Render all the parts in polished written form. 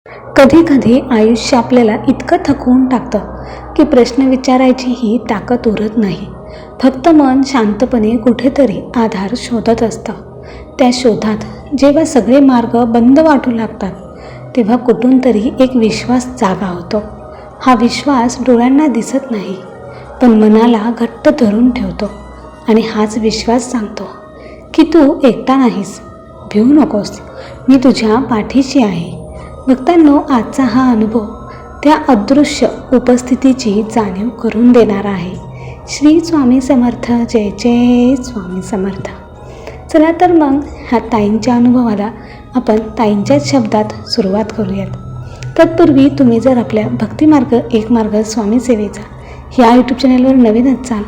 कधी कधी आयुष्य आपल्याला इतकं थकवून टाकतं की प्रश्न विचारायचीही ताकद उरत नाही. फक्त मन शांतपणे कुठेतरी आधार शोधत असतं. त्या शोधात जेव्हा सगळे मार्ग बंद वाटू लागतात तेव्हा कुठून तरी एक विश्वास जागा होतो. हा विश्वास डोळ्यांना दिसत नाही पण मनाला घट्ट धरून ठेवतो आणि हाच विश्वास सांगतो की तू एकटा नाहीस, भिवू नकोस, मी तुझ्या पाठीशी आहे. भक्तांनो, आजचा हा अनुभव त्या अदृश्य उपस्थितीची जाणीव करून देणारा आहे. श्री स्वामी समर्थ. जय जय स्वामी समर्थ. चला तर मग ह्या ताईंच्या अनुभवाला आपण ताईंच्याच शब्दात सुरुवात करूयात. तत्पूर्वी तुम्ही जर आपल्या भक्तिमार्ग एक मार्ग स्वामी सेवेचा ह्या यूट्यूब चॅनलवर नवीन असाल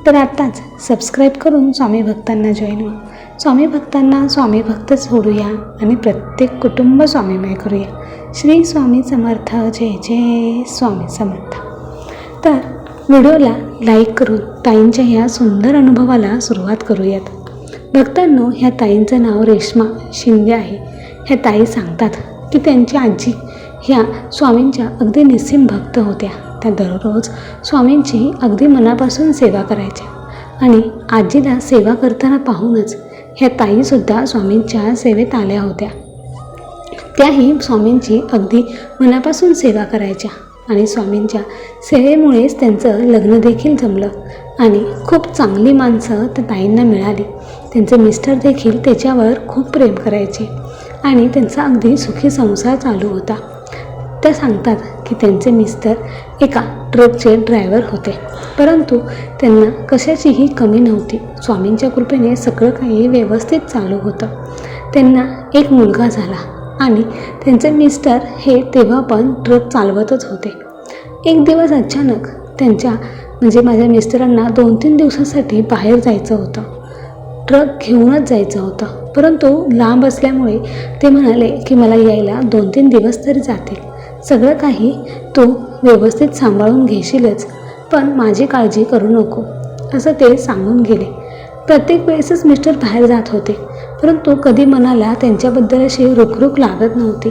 तर आत्ताच सबस्क्राईब करून स्वामी भक्तांना जॉईन व्हा. स्वामी भक्तांना स्वामी भक्त सोडूया आणि प्रत्येक कुटुंब स्वामीमय करूया. श्री स्वामी समर्थ. जय जय स्वामी समर्थ. तर व्हिडिओला लाईक करून ताईंच्या ह्या सुंदर अनुभवाला सुरुवात करूयात. भक्तांनो, ह्या ताईंचं नाव रेश्मा शिंदे आहे. ह्या ताई सांगतात की त्यांची आजी ह्या स्वामींच्या अगदी निस्सीम भक्त होत्या. त्या दररोज स्वामींची अगदी मनापासून सेवा करायच्या आणि आजीला सेवा करताना पाहूनच ह्या ताईसुद्धा स्वामींच्या सेवेत आल्या होत्या. त्याही स्वामींची अगदी मनापासून सेवा करायच्या आणि स्वामींच्या सेवेमुळेच त्यांचं लग्न देखील जमलं आणि खूप चांगली माणसं त्या ताईंना मिळाली. त्यांचे मिस्टर देखील त्याच्यावर खूप प्रेम करायचे आणि त्यांचा अगदी सुखी संसार चालू होता. त्या सांगतात की त्यांचे मिस्टर एका ट्रकचे ड्रायव्हर होते, परंतु त्यांना कशाचीही कमी नव्हती. स्वामींच्या कृपेने सगळं काही व्यवस्थित चालू होतं. त्यांना एक मुलगा झाला आणि त्यांचे मिस्टर हे तेव्हा पण ट्रक चालवतच होते. एक दिवस अचानक माझ्या मिस्टरांना 2-3 दिवसासाठी बाहेर जायचं होतं. ट्रक घेऊनच जायचं होतं, परंतु लांब असल्यामुळे ते म्हणाले की मला यायला 2-3 दिवस तरी जातील. सगळं काही तू व्यवस्थित सांभाळून घेशीलच, पण माझी काळजी करू नको, असं ते सांगून गेले. प्रत्येक वेळेसच मिस्टर बाहेर जात होते, परंतु कधी मनाला त्यांच्याबद्दल अशी रुखरुख लागत नव्हती.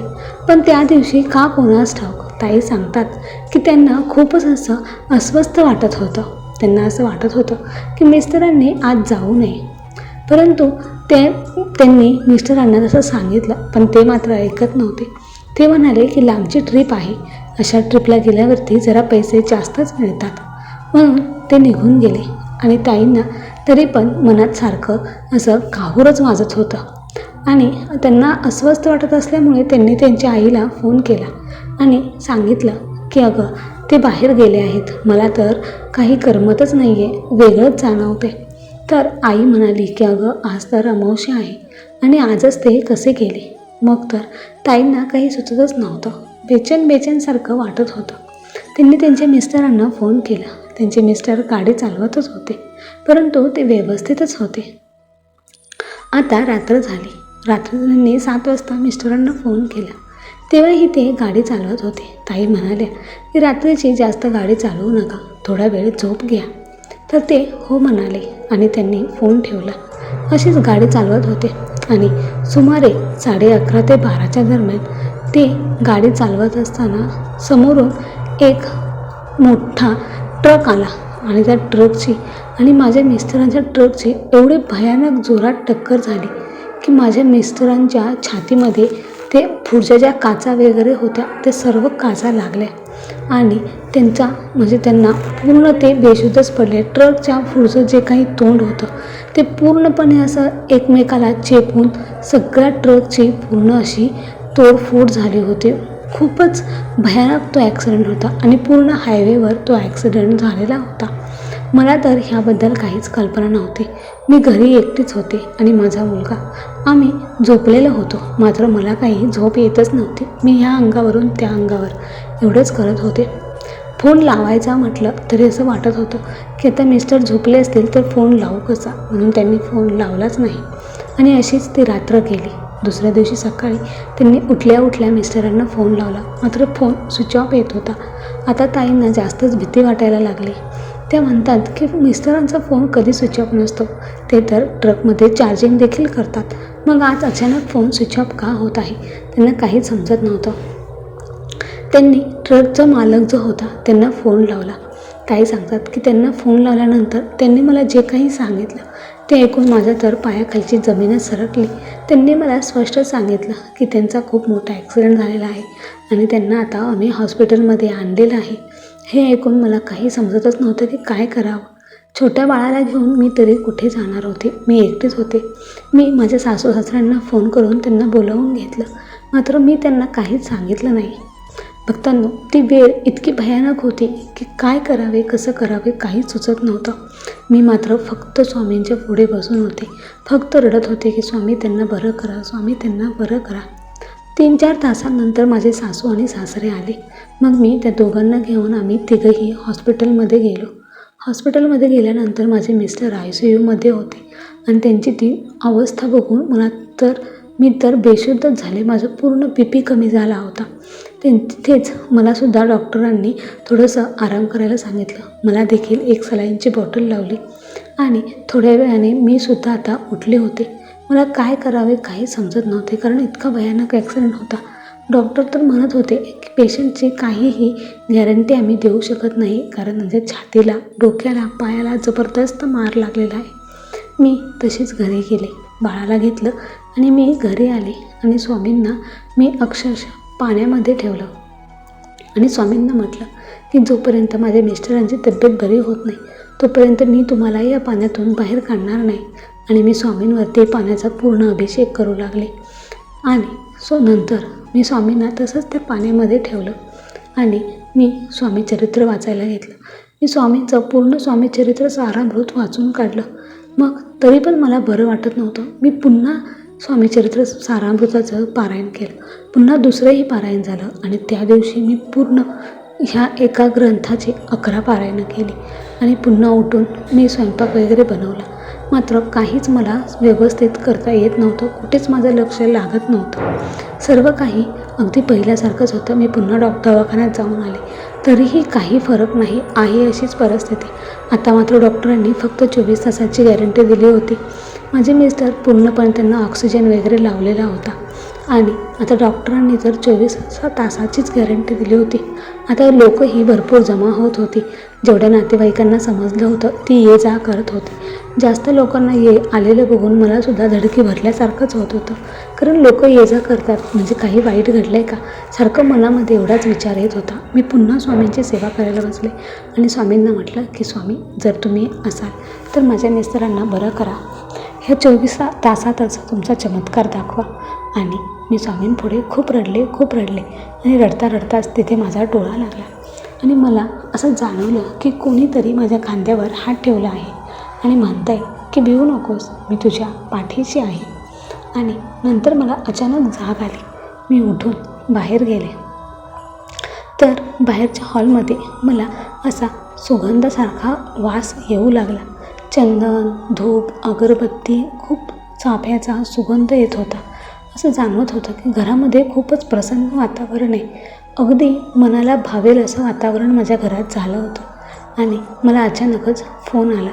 पण त्या दिवशी का कोणास ठाऊक ताई सांगतात की त्यांना खूपच असं अस्वस्थ वाटत होतं. त्यांना असं वाटत होतं की मिस्टरांनी आज जाऊ नये, परंतु त्यांनी मिस्टरांना तसं सांगितलं पण ते मात्र ऐकत नव्हते. ते म्हणाले की लांबची ट्रिप आहे, अशा ट्रिपला गेल्यावरती जरा पैसे जास्तच मिळतात, म्हणून ते निघून गेले. आणि ताईंना तरी पण मनात सारखं असं काहूरच वाजत होतं आणि त्यांना अस्वस्थ वाटत असल्यामुळे त्यांनी त्यांच्या आईला फोन केला आणि सांगितलं की अगं ते बाहेर गेले आहेत, मला तर काही करमतच नाही आहे, वेगळंच जाणवते. तर आई म्हणाली की अगं आज तर अमावस्या आहे आणि आजच ते कसे गेले. मग तर ताईंना काही सुचतच नव्हतं, बेचैनसारखं वाटत होतं. त्यांनी त्यांच्या मिस्टरांना फोन केला. त्यांचे मिस्टर गाडी चालवतच होते, परंतु ते व्यवस्थितच होते. आता रात्र झाली. त्यांनी 7 वाजता मिस्टरांना फोन केला, तेव्हाही ते गाडी चालवत होते. ताई म्हणाल्या की रात्रीची जास्त गाडी चालवू नका, थोडा वेळ झोप घ्या. तर ते हो म्हणाले आणि त्यांनी फोन ठेवला. अशीच गाडी चालवत होते आणि सुमारे 11:30 ते 12च्या दरम्यान ते गाडी चालवत असताना समोरून एक मोठा ट्रक आला आणि त्या ट्रकची आणि माझ्या मिस्टरांच्या ट्रकची एवढी भयानक जोरात टक्कर झाली की माझ्या मिस्टरांच्या छातीमध्ये ते पुढच्या ज्या काचा वगैरे होत्या ते सर्व काचा लागल्या आणि त्यांना पूर्ण ते बेशुद्धच पडले. ट्रकच्या पुढचं जे काही तोंड होतं ते पूर्णपणे असं एकमेकाला चेपून सगळ्या ट्रकची पूर्ण अशी तोडफोड झाली होती. खूपच भयानक तो ॲक्सिडेंट होता आणि पूर्ण हायवेवर तो ॲक्सिडेंट झालेला होता. मला तर ह्याबद्दल काहीच कल्पना नव्हती. मी घरी एकटीच होते आणि माझा मुलगा, आम्ही झोपलेलो होतो, मात्र मला काही झोप येतच नव्हती. मी ह्या अंगावरून त्या अंगावर एवढंच करत होते. फोन लावायचा म्हटलं तरी असं वाटत होतं की आता मिस्टर झोपले असतील तर फोन लावू कसा, म्हणून त्यांनी फोन लावलाच नाही आणि अशीच ती रात्र गेली. दुसऱ्या दिवशी सकाळी त्यांनी उठल्या मिस्टरांना फोन लावला, मात्र फोन स्विच ऑफ येत होता. आता ताईंना जास्तच भीती वाटायला लागली. त्या म्हणतात की मिस्टरांचा फोन कधी स्विच ऑफ नसतो, ते तर ट्रकमध्ये चार्जिंग देखील करतात, मग आज अचानक फोन स्विच ऑफ का होत आहे त्यांना काहीच समजत नव्हतं. त्यांनी ट्रकचा मालक जो होता त्यांना फोन लावला. ताई सांगतात की त्यांना फोन लावल्यानंतर त्यांनी मला जे काही सांगितलं ते ऐकून माझ्या तर पायाखालची जमीनच सरकली. त्यांनी मला स्पष्ट सांगितलं की त्यांचा खूप मोठा ॲक्सिडेंट झालेला आहे आणि त्यांना आता आम्ही हॉस्पिटलमध्ये आणलेलं आहे. हे ऐकून मला काही समजतच नव्हतं की काय करावं. छोट्या बाळाला घेऊन मी तरी कुठे जाणार होते. मी एकटीच होते. मी माझ्या सासू सासऱ्यांना फोन करून त्यांना बोलावून घेतलं, मात्र मी त्यांना काहीच सांगितलं नाही. भक्तांनो, ती वेळ इतकी भयानक होती की काय करावे कसं करावे काहीच सुचत नव्हतं. मी मात्र फक्त स्वामींच्या पुढे बसून होते. फक्त रडत होते की स्वामी त्यांना बरं करा, स्वामी त्यांना बरं करा. 3-4 तासांनंतर माझे सासू आणि सासरे आले. मग मी त्या दोघांना घेऊन आम्ही तिघंही हॉस्पिटलमध्ये गेलो. हॉस्पिटलमध्ये गेल्यानंतर माझे मिस्टर ICUमध्ये होते आणि त्यांची ती अवस्था बघून मी तर बेशुद्धच झाले. माझं पूर्ण BP कमी झाला होता. तिथेच मलासुद्धा डॉक्टरांनी थोडंसं आराम करायला सांगितलं. मला देखील एक सलाईनची बॉटल लावली आणि थोड्या वेळाने मी सुद्धा आता उठले होते. मला काय करावे काही समजत नव्हते, कारण इतका भयानक ॲक्सिडेंट होता. डॉक्टर तर म्हणत होते की पेशंटची काहीही गॅरंटी आम्ही देऊ शकत नाही, कारण म्हणजे छातीला, डोक्याला, पायाला जबरदस्त मार लागलेला आहे. मी तशीच घरी गेले, बाळाला घेतलं आणि मी घरी आले आणि स्वामींना मी अक्षरशः पाण्यामध्ये ठेवलं आणि स्वामींना म्हटलं की जोपर्यंत माझ्या मिस्टरांची तब्येत बरी होत नाही तोपर्यंत मी तुम्हाला या पाण्यातून बाहेर काढणार नाही. आणि मी स्वामींवरती पाण्याचा पूर्ण अभिषेक करू लागले आणि नंतर मी स्वामींना तसंच त्या पाण्यामध्ये ठेवलं आणि मी स्वामीचरित्र वाचायला घेतलं. मी स्वामींचं पूर्ण स्वामीचरित्र सारामृत वाचून काढलं. मग तरी पण मला बरं वाटत नव्हतं. मी पुन्हा स्वामीचरित्र सारामृताचं पारायण केलं. पुन्हा दुसरंही पारायण झालं आणि त्या दिवशी मी पूर्ण ह्या एका ग्रंथाची 11 पारायणं केली आणि पुन्हा उठून मी स्वयंपाक वगैरे बनवला. मात्र काहीच मला व्यवस्थित करता येत नव्हतं. कुठेच माझं लक्ष लागत नव्हतं. सर्व काही अगदी पहिल्यासारखंच होतं. मी पुन्हा दवाखान्यात जाऊन आले, तरीही काही फरक नाही आहे अशीच परिस्थिती. आता मात्र डॉक्टरांनी फक्त 24 तासाची गॅरंटी दिली होती. माझे मिस्टर पूर्णपणे त्यांना ऑक्सिजन वगैरे लावलेला होता आणि आता डॉक्टरांनी जर 24 तासाचीच गॅरंटी दिली होती. आता लोकही भरपूर जमा होत होती. जेवढ्या नातेवाईकांना समजलं होतं ती ये जा करत होती. जास्त लोकांना आलेलं बघून मलासुद्धा धडकी भरल्यासारखंच होत होतं, कारण लोक ये जा करतात म्हणजे काही वाईट घडलं आहे का, सारखं मनामध्ये एवढाच विचार येत होता. मी पुन्हा स्वामींची सेवा करायला बसले आणि स्वामींना म्हटलं की स्वामी, जर तुम्ही असाल तर माझ्या मिस्टरांना बरं करा. ह्या 24 तासातच तुमचा चमत्कार दाखवा. आणि मी स्वामींपुढे खूप रडले आणि रडता रडताच तिथे माझा डोळा लागला आणि मला असं जाणवलं की कोणीतरी माझ्या खांद्यावर हात ठेवला आहे आणि म्हणत आहे की भिवू नकोस, मी तुझ्या पाठीशी आहे. आणि नंतर मला अचानक जाग आली. मी उठून बाहेर गेले तर बाहेरच्या हॉलमध्ये मला असा सुगंधासारखा वास येऊ लागला. चंदन, धूप, अगरबत्ती, खूप चाफ्याचा सुगंध येत होता. असं जाणवत होतं की घरामध्ये खूपच प्रसन्न वातावरण आहे. अगदी मनाला भावेल असं वातावरण माझ्या घरात झालं होतं. आणि मला अचानकच फोन आला.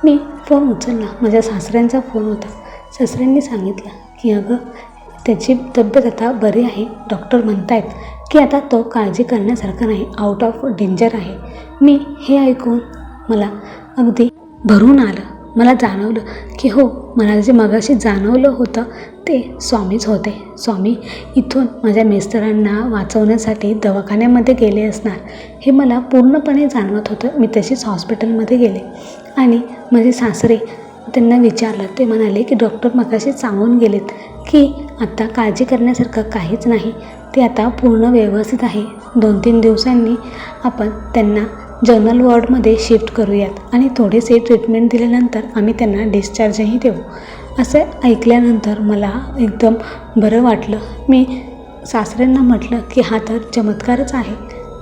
मी फोन उचलला. माझ्या सासऱ्यांचा फोन होता. सासऱ्यांनी सांगितलं की अगं, त्याची तब्येत आता बरी आहे. डॉक्टर म्हणत आहेत की आता तो काळजी करण्यासारखं नाही, आउट ऑफ डेंजर आहे. मी हे ऐकून मला अगदी भरून आलं. मला जाणवलं की हो, मला जे मगाशी जाणवलं होतं ते स्वामीच होते. स्वामी इथून माझ्या मिस्टरांना वाचवण्यासाठी दवाखान्यामध्ये गेले असणार हे मला पूर्णपणे जाणवत होतं. मी तशीच हॉस्पिटलमध्ये गेले आणि माझे सासरे, त्यांना विचारलं. ते म्हणाले की डॉक्टर मगाशी सांगून गेलेत की आता काळजी करण्यासारखं काहीच नाही, ते आता पूर्ण व्यवस्थित आहे. 2-3 दिवसांनी आपण त्यांना जनरल वॉर्डमध्ये शिफ्ट करूयात आणि थोडेसे ट्रीटमेंट दिल्यानंतर आम्ही त्यांना डिस्चार्जही देऊ. असं ऐकल्यानंतर मला एकदम बरं वाटलं. मी सासऱ्यांना म्हटलं की हा तर चमत्कारच आहे.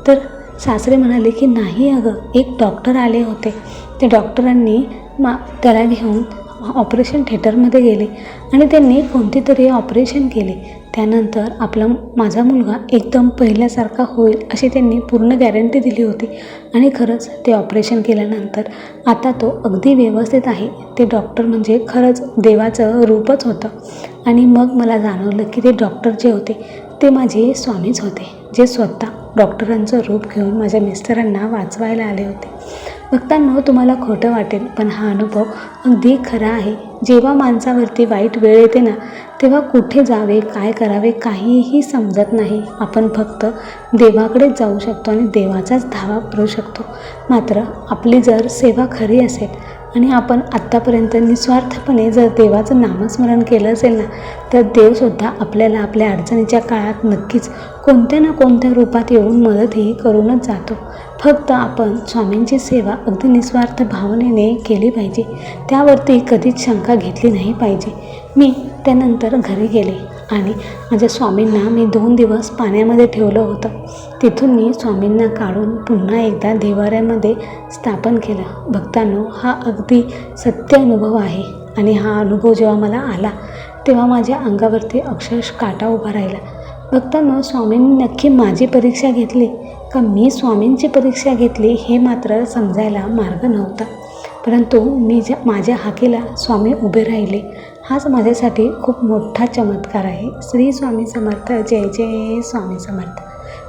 तर सासरे म्हणाले की नाही अगं, एक डॉक्टर आले होते. त्या डॉक्टरांनी त्याला घेऊन ऑपरेशन थिएटरमध्ये गेले आणि त्यांनी कोणती तरी ऑपरेशन केले. त्यानंतर माझा मुलगा एकदम पहिल्यासारखा होईल अशी त्यांनी पूर्ण गॅरंटी दिली होती. आणि खरंच ते ऑपरेशन केल्यानंतर आता तो अगदी व्यवस्थित आहे. ते डॉक्टर म्हणजे खरंच देवाचं रूपच होतं. आणि मग मला जाणवलं की ते डॉक्टर जे होते ते माझे स्वामीच होते, जे स्वतः डॉक्टरांचं रूप घेऊन माझ्या मिस्टरांना वाचवायला आले होते. भक्तांनो, तुम्हाला खोटं वाटेल, पण हा अनुभव अगदी खरा आहे. जेव्हा माणसावरती वाईट वेळ येते ना, तेव्हा कुठे जावे, काय करावे काहीही समजत नाही. आपण फक्त देवाकडेच जाऊ शकतो आणि देवाचाच धावा करू शकतो. मात्र आपली जर सेवा खरी असेल आणि आपण आत्तापर्यंत निस्वार्थपणे जर देवाचं नामस्मरण केलं असेल ना, तर देवसुद्धा आपल्याला आपल्या अडचणीच्या काळात नक्कीच कोणत्या ना कोणत्या रूपात येऊन मदतही करूनच जातो. फक्त आपण स्वामींची सेवा अगदी निस्वार्थ भावनेने केली पाहिजे, त्यावरती कधीच शंका घेतली नाही पाहिजे. मी त्यानंतर घरी गेले आणि माझ्या स्वामींना मी 2 दिवस पाण्यामध्ये ठेवलं होतं. तिथून मी स्वामींना काढून पुन्हा एकदा देवाऱ्यामध्ये स्थापन केलं. भक्तांनो, हा अगदी सत्य अनुभव आहे आणि हा अनुभव जेव्हा मला आला तेव्हा माझ्या अंगावरती अक्षरशः काटा उभा राहिला. भक्तांनो, स्वामींनी नक्की माझी परीक्षा घेतली का मी स्वामींची परीक्षा घेतली हे मात्र समजायला मार्ग नव्हता. परंतु माझ्या हाकेला स्वामी उभे राहिले, हाच माझ्यासाठी खूप मोठा चमत्कार आहे. श्री स्वामी समर्थ. जय जय स्वामी समर्थ.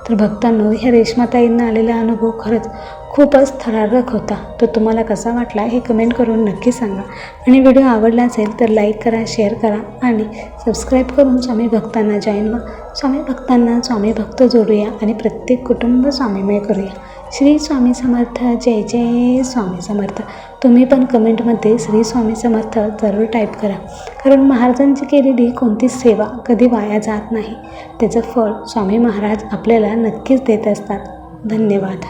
तर भक्तांनो, ह्या रेश्माताईंना आलेला अनुभव खरंच खूपच थरारक होता. तर तुम्हाला कसा वाटला हे कमेंट करून नक्की सांगा आणि व्हिडिओ आवडला असेल तर लाईक करा, शेअर करा आणि सबस्क्राईब करून स्वामी भक्तांना जॉईन व्हा. स्वामी भक्तांना स्वामी भक्त जोडूया आणि प्रत्येक कुटुंब स्वामीमय करूया. श्री स्वामी समर्थ. जय जय स्वामी समर्थ. तुम्ही पण कमेंटमध्ये श्री स्वामी समर्थ जरूर टाईप करा, कारण महाराजांची केलेली कोणतीच सेवा कधी वाया जात नाही. त्याचं फळ स्वामी महाराज आपल्याला नक्कीच देत असतात. धन्यवाद.